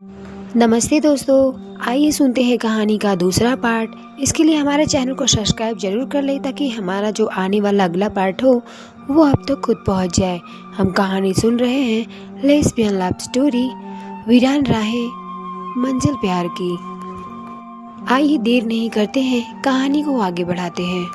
नमस्ते दोस्तों, आइए सुनते हैं कहानी का दूसरा पार्ट। इसके लिए हमारे चैनल को सब्सक्राइब जरूर कर लें ताकि हमारा जो आने वाला अगला पार्ट हो वो आप तक खुद पहुंच जाए। हम कहानी सुन रहे हैं लेस्बियन लव स्टोरी, वीरान राहें मंजिल प्यार की। आइए देर नहीं करते हैं, कहानी को आगे बढ़ाते हैं।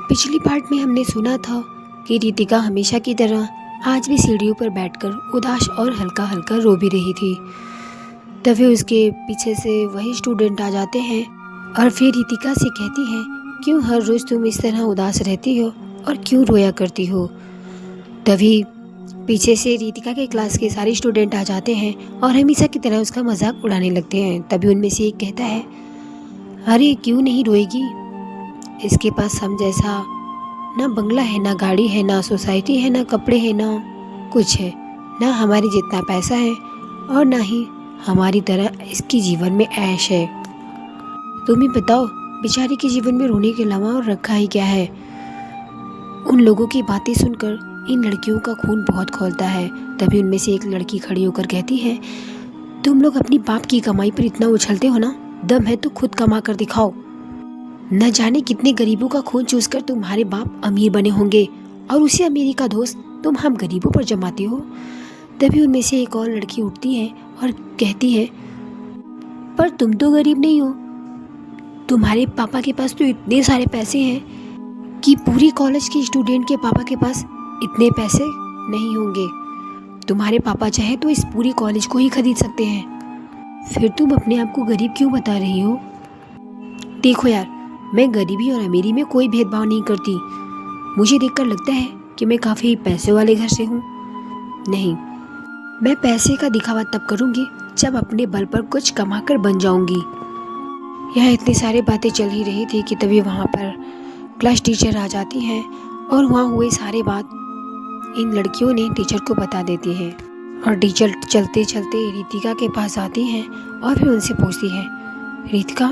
पिछली पार्ट में हमने सुना था कि रितिका हमेशा की तरह आज भी सीढ़ियों पर बैठकर उदास और हल्का हल्का रो भी रही थी। तभी उसके पीछे से वही स्टूडेंट आ जाते हैं और फिर रितिका से कहती हैं, क्यों हर रोज़ तुम इस तरह उदास रहती हो और क्यों रोया करती हो। तभी पीछे से रितिका के क्लास के सारे स्टूडेंट आ जाते हैं और हमेशा की तरह उसका मजाक उड़ाने लगते हैं। तभी उनमें से एक कहता है, अरे क्यों नहीं रोएगी, इसके पास हम जैसा ना बंगला है, ना गाड़ी है, ना सोसाइटी है, ना कपड़े हैं, ना कुछ है, ना हमारी जितना पैसा है और ना ही हमारी तरह इसकी जीवन में ऐश है। तुम ही बताओ, बेचारी के जीवन में रोने के अलावा और रखा ही क्या है। उन लोगों की बातें सुनकर इन लड़कियों का खून बहुत खौलता है। तभी उनमें से एक लड़की खड़ी होकर कहती है, तुम लोग अपनी बाप की कमाई पर इतना उछलते हो ना, दम है तो खुद कमा कर दिखाओ। न जाने कितने गरीबों का खून चूसकर तुम्हारे बाप अमीर बने होंगे और उसी अमीरी का दोस्त तुम हम गरीबों पर जमाते हो। तभी उनमें से एक और लड़की उठती है और कहती है, पर तुम तो गरीब नहीं हो, तुम्हारे पापा के पास तो इतने सारे पैसे हैं कि पूरी कॉलेज के स्टूडेंट के पापा के पास इतने पैसे नहीं होंगे। तुम्हारे पापा चाहे तो इस पूरी कॉलेज को ही खरीद सकते हैं, फिर तुम अपने आप को गरीब क्यों बता रही हो। देखो यार, मैं गरीबी और अमीरी में कोई भेदभाव नहीं करती। मुझे देखकर लगता है कि मैं काफ़ी पैसे वाले घर से हूँ। नहीं, मैं पैसे का दिखावा तब करूँगी जब अपने बल पर कुछ कमाकर बन जाऊँगी। यह इतनी सारी बातें चल ही रही थी कि तभी वहाँ पर क्लास टीचर आ जाती हैं और वहाँ हुए सारे बात इन लड़कियों ने टीचर को बता देती है। और टीचर चलते चलते रितिका के पास आती हैं और फिर उनसे पूछती है, रितिका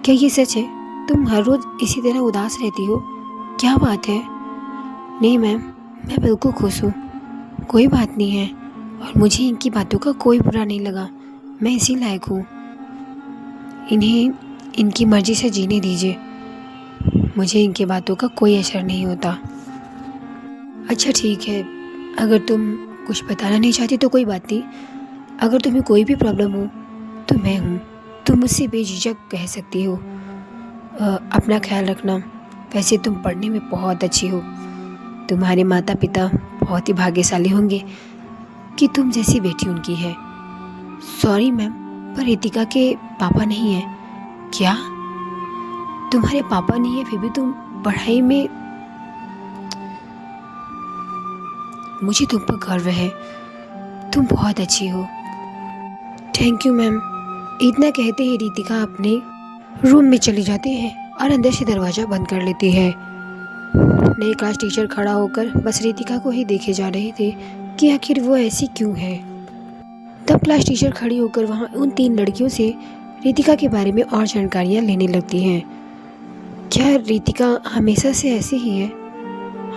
क्या ये सच है, तुम हर रोज़ इसी तरह उदास रहती हो, क्या बात है। नहीं मैम, मैं बिल्कुल खुश हूँ, कोई बात नहीं है और मुझे इनकी बातों का कोई बुरा नहीं लगा, मैं इसी लायक हूँ, इन्हें इनकी मर्जी से जीने दीजिए, मुझे इनकी बातों का कोई असर नहीं होता। अच्छा ठीक है, अगर तुम कुछ बताना नहीं चाहती तो कोई बात नहीं, अगर तुम्हें कोई भी प्रॉब्लम हो तो मैं हूँ, तुम मुझसे बेझिझक कह सकती हो। अपना ख्याल रखना। वैसे तुम पढ़ने में बहुत अच्छी हो, तुम्हारे माता पिता बहुत ही भाग्यशाली होंगे कि तुम जैसी बेटी उनकी है। सॉरी मैम, पर रितिका के पापा नहीं है। क्या, तुम्हारे पापा नहीं है फिर भी तुम पढ़ाई में, मुझे तुम पर गर्व है, तुम बहुत अच्छी हो। Thank you ma'am. इतना कहते ही रितिका अपने रूम में चली जाती है और अंदर से दरवाज़ा बंद कर लेती है। नई क्लास टीचर खड़ा होकर बस रितिका को ही देखे जा रहे थे कि आखिर वो ऐसी क्यों है। तब क्लास टीचर खड़ी होकर वहाँ उन 3 लड़कियों से रितिका के बारे में और जानकारियाँ लेने लगती हैं। क्या रितिका हमेशा से ऐसी ही है।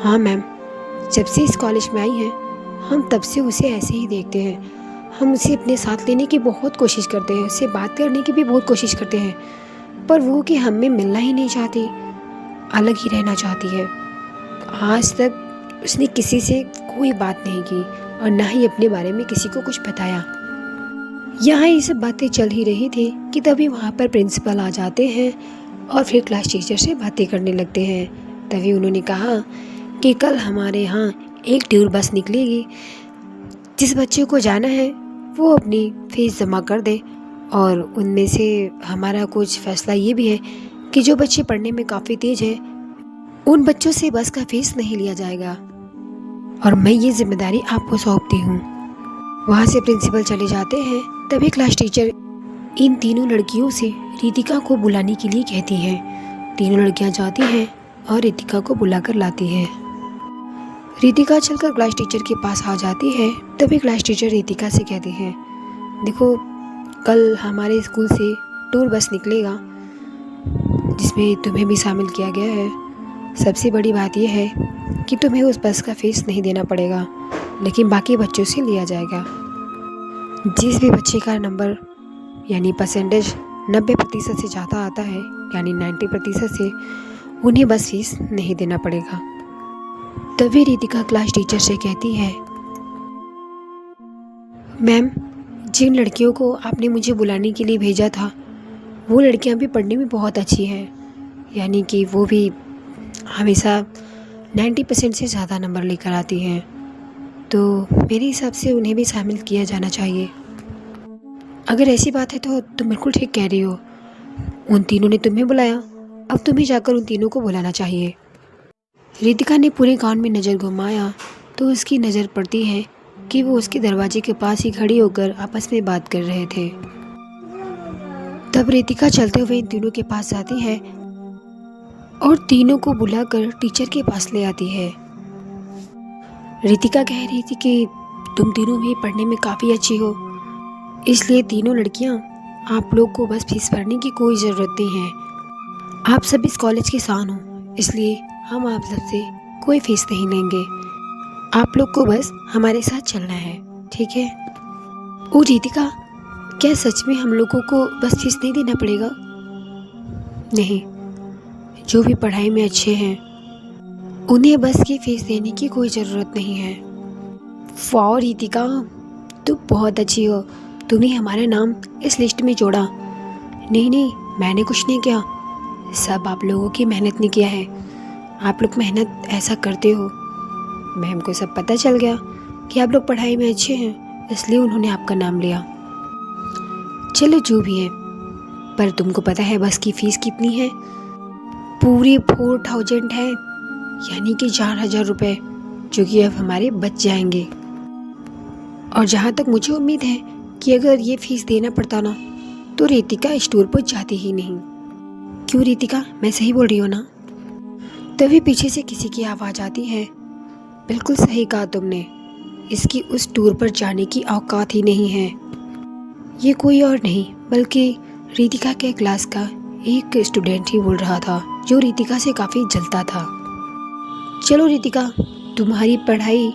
हाँ मैम, जब से इस कॉलेज में आई है हम तब से उसे ऐसे ही देखते हैं। हम उसे अपने साथ लेने की बहुत कोशिश करते हैं, उससे बात करने की भी बहुत कोशिश करते हैं, पर वो कि हमें मिलना ही नहीं चाहती, अलग ही रहना चाहती है। आज तक उसने किसी से कोई बात नहीं की और ना ही अपने बारे में किसी को कुछ बताया। यहाँ ये सब बातें चल ही रही थी कि तभी वहाँ पर प्रिंसिपल आ जाते हैं और फिर क्लास टीचर से बातें करने लगते हैं। तभी उन्होंने कहा कि कल हमारे यहाँ एक टूर बस निकलेगी, जिस बच्चे को जाना है वो अपनी फीस जमा कर दे और उनमें से हमारा कुछ फैसला ये भी है कि जो बच्चे पढ़ने में काफ़ी तेज है उन बच्चों से बस का फीस नहीं लिया जाएगा और मैं ये जिम्मेदारी आपको सौंपती हूँ। वहाँ से प्रिंसिपल चले जाते हैं। तभी क्लास टीचर इन तीनों लड़कियों से रितिका को बुलाने के लिए कहती है। तीनों लड़कियाँ जाती हैं और रितिका को बुलाकर लाती है। रितिका चलकर क्लास टीचर के पास आ जाती है। तभी क्लास टीचर रितिका से कहती है, देखो कल हमारे स्कूल से टूर बस निकलेगा जिसमें तुम्हें भी शामिल किया गया है। सबसे बड़ी बात यह है कि तुम्हें उस बस का फीस नहीं देना पड़ेगा, लेकिन बाकी बच्चों से लिया जाएगा। जिस भी बच्चे का नंबर यानी परसेंटेज 90% से ज़्यादा आता है यानी 90% से, उन्हें बस फीस नहीं देना पड़ेगा। तभी रितिका क्लास टीचर से कहती है, मैम, जिन लड़कियों को आपने मुझे बुलाने के लिए भेजा था वो लड़कियां भी पढ़ने में बहुत अच्छी हैं, यानी कि वो भी हमेशा 90% से ज़्यादा नंबर लेकर आती हैं, तो मेरे हिसाब से उन्हें भी शामिल किया जाना चाहिए। अगर ऐसी बात है तो तुम बिल्कुल ठीक कह रही हो। उन तीनों ने तुम्हें बुलाया, अब तुम्हें जाकर उन तीनों को बुलाना चाहिए। रितिका ने पूरे ग्राउंड में नज़र घुमाया तो उसकी नज़र पड़ती है कि वो उसके दरवाजे के पास ही खड़ी होकर आपस में बात कर रहे थे। तब रितिका चलते हुए इन तीनों के पास जाती है और तीनों को बुलाकर टीचर के पास ले आती है। रितिका कह रही थी कि तुम तीनों भी पढ़ने में काफ़ी अच्छी हो, इसलिए तीनों लड़कियां आप लोग को बस फीस भरने की कोई ज़रूरत नहीं है। आप सब इस कॉलेज के शान हो, इसलिए हम आप सबसे कोई फीस नहीं लेंगे। आप लोग को बस हमारे साथ चलना है, ठीक है? ओ रितिका, क्या सच में हम लोगों को बस फीस नहीं देना पड़ेगा? नहीं, जो भी पढ़ाई में अच्छे हैं उन्हें बस की फीस देने की कोई ज़रूरत नहीं है। वाह रितिका, तुम बहुत अच्छी हो, तुमने हमारा नाम इस लिस्ट में जोड़ा। नहीं नहीं, मैंने कुछ नहीं किया, सब आप लोगों की मेहनत ने किया है। आप लोग मेहनत ऐसा करते हो, मैम को सब पता चल गया कि आप लोग पढ़ाई में अच्छे हैं, इसलिए उन्होंने आपका नाम लिया। चलो जो भी है, पर तुमको पता है बस की फ़ीस कितनी है? पूरे 4000 है, यानी कि 4000 रुपये, जो कि अब हमारे बच जाएंगे। और जहाँ तक मुझे उम्मीद है कि अगर ये फ़ीस देना पड़ता ना तो रितिका स्टोर पर जाती ही नहीं। क्यों रितिका, मैं सही बोल रही हूँ ना? तभी पीछे से किसी की आवाज़ आती है, बिल्कुल सही कहा तुमने, इसकी उस टूर पर जाने की औकात ही नहीं है। ये कोई और नहीं बल्कि रितिका के क्लास का एक स्टूडेंट ही बोल रहा था, जो रितिका से काफ़ी जलता था। चलो रितिका, तुम्हारी पढ़ाई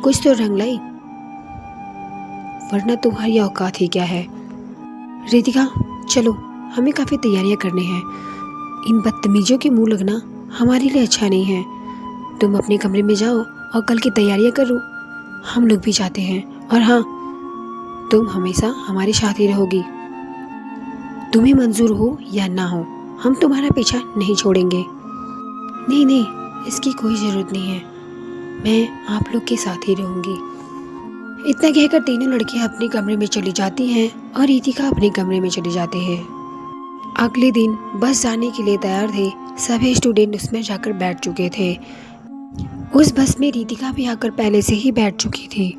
कुछ तो रंग लाई, वरना तुम्हारी औकात ही क्या है। रितिका चलो, हमें काफ़ी तैयारियां करनी हैं, इन बदतमीजों के मुंह लगना हमारे लिए अच्छा नहीं है। तुम अपने कमरे में जाओ और कल की तैयारियां करो, हम लोग भी जाते हैं। और हाँ, तुम हमेशा हमारे साथ ही रहोगी, तुम्हें मंजूर हो या ना हो, हम तुम्हारा पीछा नहीं छोड़ेंगे। नहीं नहीं, इसकी कोई ज़रूरत नहीं है, मैं आप लोग के साथ ही रहूँगी। इतना कहकर तीनों लड़कियां अपने कमरे में चली जाती हैं और रितिका अपने कमरे में चली जाते हैं। अगले दिन बस जाने के लिए तैयार थे, सभी स्टूडेंट उसमें जाकर बैठ चुके थे। उस बस में रितिका भी आकर पहले से ही बैठ चुकी थी,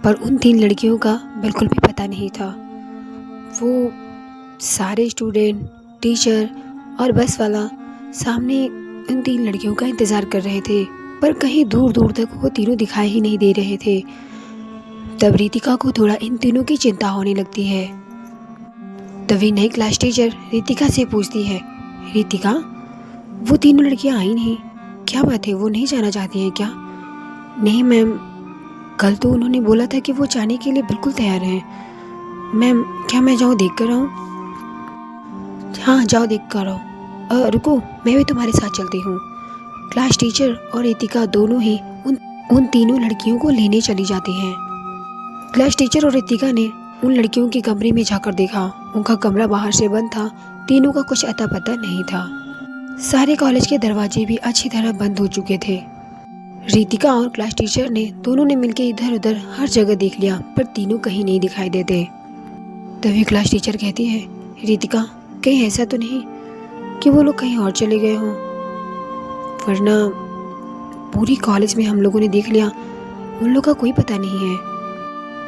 पर उन तीन लड़कियों का बिल्कुल भी पता नहीं था। वो सारे स्टूडेंट, टीचर और बस वाला सामने उन तीन लड़कियों का इंतज़ार कर रहे थे, पर कहीं दूर दूर तक वो तीनों दिखाई ही नहीं दे रहे थे। तब रितिका को थोड़ा इन तीनों की चिंता होने लगती है। तभी नई क्लास टीचर रितिका से पूछती है, रितिका, वो तीनों लड़कियां आई नहीं, क्या बात है, वो नहीं जाना चाहती हैं क्या? नहीं मैम, कल तो उन्होंने बोला था कि वो जाने के लिए बिल्कुल तैयार हैं। मैम, क्या मैं जाऊँ देख कर आऊँ? हाँ जाओ देख कर आओ। रुको, मैं भी तुम्हारे साथ चलती हूँ। क्लास टीचर और रितिका दोनों ही उन तीनों लड़कियों को लेने चली जाती हैं। क्लास टीचर और रितिका ने उन लड़कियों के कमरे में जाकर देखा, उनका कमरा बाहर से बंद था, तीनों का कुछ अता पता नहीं था। सारे कॉलेज के दरवाजे भी अच्छी तरह बंद हो चुके थे। रितिका और क्लास टीचर ने दोनों ने मिलकर इधर उधर हर जगह देख लिया, पर तीनों कहीं नहीं दिखाई देते। तभी क्लास टीचर कहती है, रितिका, कहीं ऐसा तो नहीं कि वो लोग कहीं और चले गए हों, वरना पूरी कॉलेज में हम लोगों ने देख लिया, उन लोग का कोई पता नहीं है।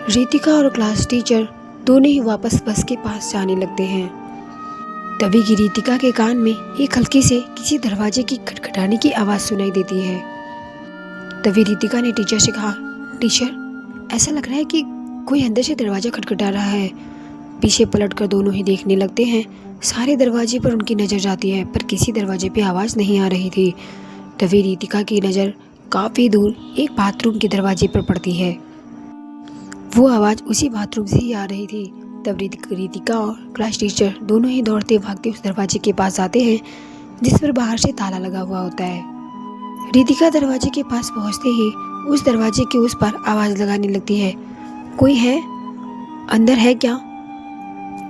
रितिका और क्लास टीचर दोनों ही वापस बस के पास जाने लगते हैं। तभी की रितिका के कान में एक हल्की से किसी दरवाजे की खटखटाने की आवाज़ सुनाई देती है। तभी रितिका ने टीचर से कहा, टीचर, ऐसा लग रहा है कि कोई अंदर से दरवाज़ा खटखटा रहा है। पीछे पलटकर दोनों ही देखने लगते हैं। सारे दरवाजे पर उनकी नज़र जाती है, पर किसी दरवाजे पे आवाज़ नहीं आ रही थी। तभी रितिका की नज़र काफ़ी दूर एक बाथरूम के दरवाजे पर पड़ती है। वो आवाज़ उसी बाथरूम से ही आ रही थी। तब रितिका और क्लास टीचर दोनों ही दौड़ते भागते उस दरवाजे के पास आते हैं जिस पर बाहर से ताला लगा हुआ होता है। रितिका दरवाजे के पास पहुंचते ही उस दरवाजे के उस पार आवाज़ लगाने लगती है, कोई है? अंदर है क्या?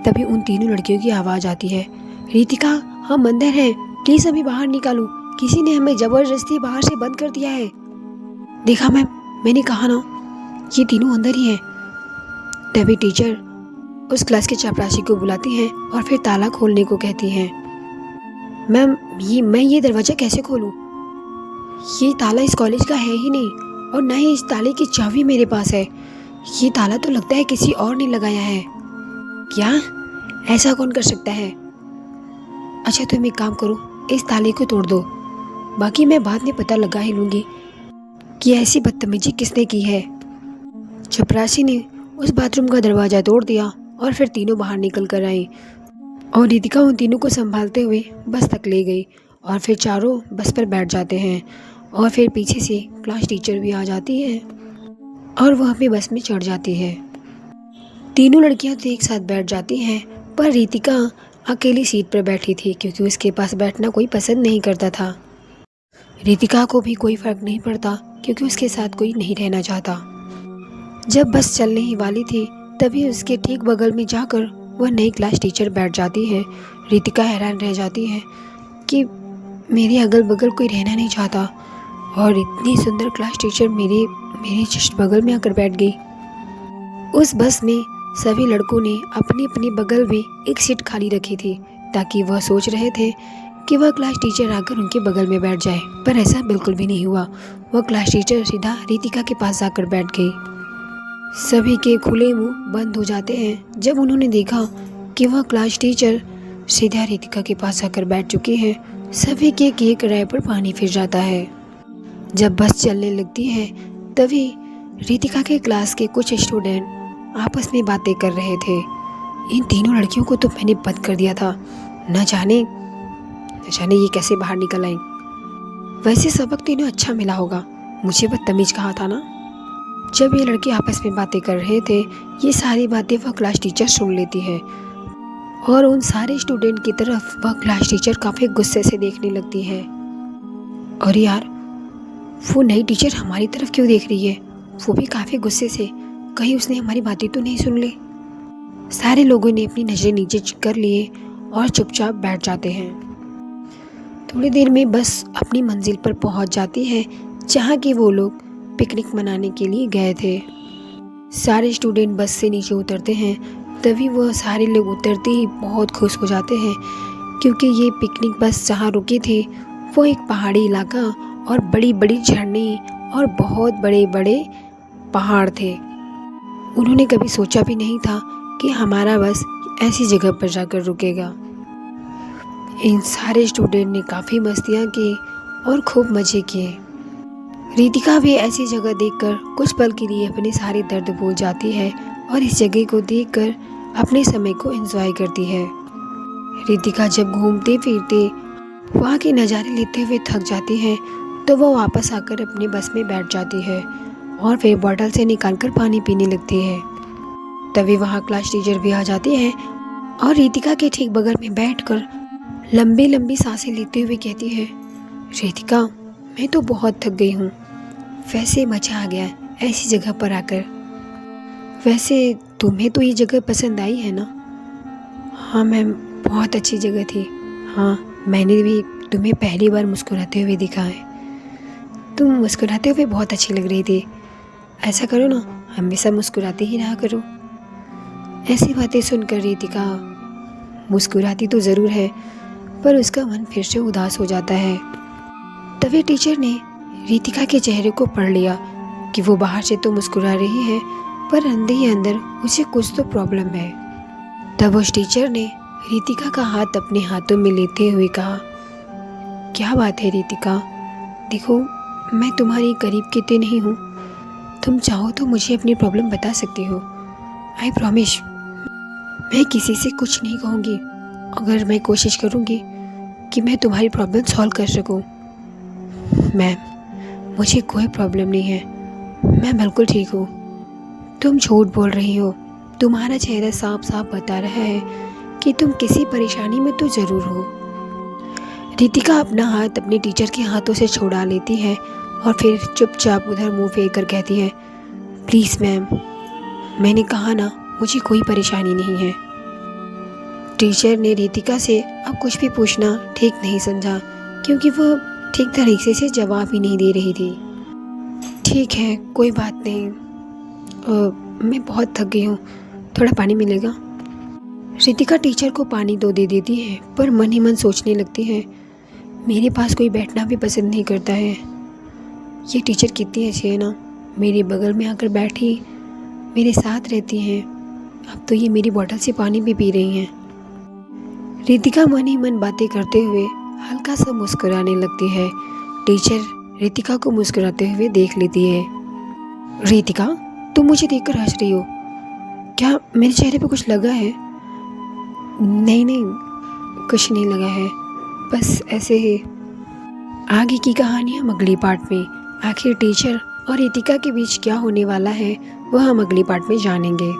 तभी उन तीनों लड़कियों की आवाज़ आती है, रितिका हम अंदर हैं, प्लीज़ हमें बाहर निकालो, किसी ने हमें ज़बरदस्ती बाहर से बंद कर दिया है। देखा मैम, मैंने कहा ना, ये तीनों अंदर ही हैं। तभी टीचर उस क्लास के चपरासी को बुलाती हैं और फिर ताला खोलने को कहती हैं। मैम मैं ये दरवाज़ा कैसे खोलूँ? ये ताला इस कॉलेज का है ही नहीं और ना ही इस ताले की चाबी मेरे पास है। ये ताला तो लगता है किसी और ने लगाया है। क्या? ऐसा कौन कर सकता है? अच्छा तुम एक काम करो, इस ताले को तोड़ दो, बाकी मैं बाद में पता लगा ही लूँगी कि ऐसी बदतमीजी किसने की है। चपरासी ने उस बाथरूम का दरवाज़ा तोड़ दिया और फिर तीनों बाहर निकल कर आई और रितिका उन तीनों को संभालते हुए बस तक ले गई और फिर चारों बस पर बैठ जाते हैं और फिर पीछे से क्लास टीचर भी आ जाती है और वह भी बस में चढ़ जाती है। तीनों लड़कियां तो एक साथ बैठ जाती हैं पर रितिका अकेली सीट पर बैठी थी क्योंकि उसके पास बैठना कोई पसंद नहीं करता था। रितिका को भी कोई फ़र्क नहीं पड़ता क्योंकि उसके साथ कोई नहीं रहना चाहता। जब बस चलने ही वाली थी तभी उसके ठीक बगल में जाकर वह नई क्लास टीचर बैठ जाती है। रितिका हैरान रह जाती है कि मेरे अगल बगल कोई रहना नहीं चाहता और इतनी सुंदर क्लास टीचर मेरे जस्ट बगल में आकर बैठ गई। उस बस में सभी लड़कों ने अपनी अपनी बगल में एक सीट खाली रखी थी ताकि वह सोच रहे थे कि वह क्लास टीचर आकर उनके बगल में बैठ जाए, पर ऐसा बिल्कुल भी नहीं हुआ। वह क्लास टीचर सीधा रितिका के पास जाकर बैठ गई। सभी के खुले मुंह बंद हो जाते हैं जब उन्होंने देखा कि वह क्लास टीचर सीधा रितिका के पास आकर बैठ चुकी है। सभी के एक राय पर पानी फिर जाता है। जब बस चलने लगती है तभी रितिका के क्लास के कुछ स्टूडेंट आपस में बातें कर रहे थे। इन तीनों लड़कियों को तो मैंने बंद कर दिया था, न जाने ये कैसे बाहर निकल आई। वैसे सबक तो इन्हें अच्छा मिला होगा, मुझे बदतमीज कहा था ना। जब ये लड़के आपस में बातें कर रहे थे ये सारी बातें वह क्लास टीचर सुन लेती है और उन सारे स्टूडेंट की तरफ वह क्लास टीचर काफ़ी गुस्से से देखने लगती है। और यार, वो नई टीचर हमारी तरफ क्यों देख रही है, वो भी काफ़ी गुस्से से, कहीं उसने हमारी बातें तो नहीं सुन ली। सारे लोगों ने अपनी नज़रें नीचे कर लिए और चुपचाप बैठ जाते हैं। थोड़ी देर में बस अपनी मंजिल पर पहुंच जाती है जहां कि वो लोग पिकनिक मनाने के लिए गए थे। सारे स्टूडेंट बस से नीचे उतरते हैं तभी वह सारे लोग उतरते ही बहुत खुश हो जाते हैं क्योंकि ये पिकनिक बस जहाँ रुकी थी वो एक पहाड़ी इलाका और बड़ी बड़ी झरने और बहुत बड़े बड़े पहाड़ थे। उन्होंने कभी सोचा भी नहीं था कि हमारा बस ऐसी जगह पर जाकर रुकेगा। इन सारे स्टूडेंट ने काफ़ी मस्तियाँ की और खूब मज़े किए। रितिका भी ऐसी जगह देखकर कुछ पल के लिए अपने सारे दर्द भूल जाती है और इस जगह को देखकर अपने समय को एंजॉय करती है। रितिका जब घूमते फिरते वहाँ के नज़ारे लेते हुए थक जाती है तो वह वापस आकर अपने बस में बैठ जाती है और फिर बॉटल से निकालकर पानी पीने लगती है। तभी वहाँ क्लास टीचर भी आ जाती है और रितिका के ठीक बगल में बैठकर लंबी लंबी सांसें लेते हुए कहती है, रितिका मैं तो बहुत थक गई हूँ, वैसे मज़ा आ गया ऐसी जगह पर आकर। वैसे तुम्हें तो ये जगह पसंद आई है ना? हाँ मैम, बहुत अच्छी जगह थी। हाँ, मैंने भी तुम्हें पहली बार मुस्कुराते हुए देखा है। तुम मुस्कुराते हुए बहुत अच्छी लग रही थी। ऐसा करो ना, हमेशा मुस्कुराते ही रहा करो। ऐसी बातें सुनकर रितिका मुस्कुराती तो ज़रूर है पर उसका मन फिर से उदास हो जाता है। तभी टीचर ने रितिका के चेहरे को पढ़ लिया कि वो बाहर से तो मुस्कुरा रही है पर अंदर ही अंदर उसे कुछ तो प्रॉब्लम है। तब उस टीचर ने रितिका का हाथ अपने हाथों में लेते हुए कहा, क्या बात है रितिका, देखो मैं तुम्हारी करीब की तो नहीं हूँ, तुम चाहो तो मुझे अपनी प्रॉब्लम बता सकती हो। आई प्रॉमिस मैं किसी से कुछ नहीं कहूँगी अगर मैं कोशिश करूँगी कि मैं तुम्हारी प्रॉब्लम सॉल्व कर सकूँ। मैम मुझे कोई प्रॉब्लम नहीं है, मैं बिल्कुल ठीक हूँ, तुम झूठ बोल रही हो। तुम्हारा चेहरा साफ साफ बता रहा है कि तुम किसी परेशानी में तो ज़रूर हो। रितिका अपना हाथ अपने टीचर के हाथों से छुड़ा लेती है और फिर चुपचाप उधर मुंह फेर कर कहती है, प्लीज़ मैम, मैंने कहा ना, मुझे कोई परेशानी नहीं है। टीचर ने रितिका से अब कुछ भी पूछना ठीक नहीं समझा, क्योंकि वह ठीक तरीके से जवाब ही नहीं दे रही थी। ठीक है, कोई बात नहीं, मैं बहुत थक गई हूँ, थोड़ा पानी मिलेगा? रितिका टीचर को पानी तो दे देती है, पर मन ही मन सोचने लगती है, मेरे पास कोई बैठना भी पसंद नहीं करता है। ये टीचर कितनी अच्छी है ना, मेरे बगल में आकर बैठी, मेरे साथ रहती हैं। अब तो ये मेरी बोतल से पानी भी पी रही हैं। रितिका मन ही मन बातें करते हुए हल्का सा मुस्कुराने लगती है। टीचर रितिका को मुस्कुराते हुए देख लेती है। रितिका, तुम मुझे देखकर हंस रही हो, क्या मेरे चेहरे पे कुछ लगा है? नहीं नहीं, कुछ नहीं लगा है, बस ऐसे ही। आगे की कहानी हम अगली पार्ट में, आखिर टीचर और रितिका के बीच क्या होने वाला है वह हम अगली पार्ट में जानेंगे।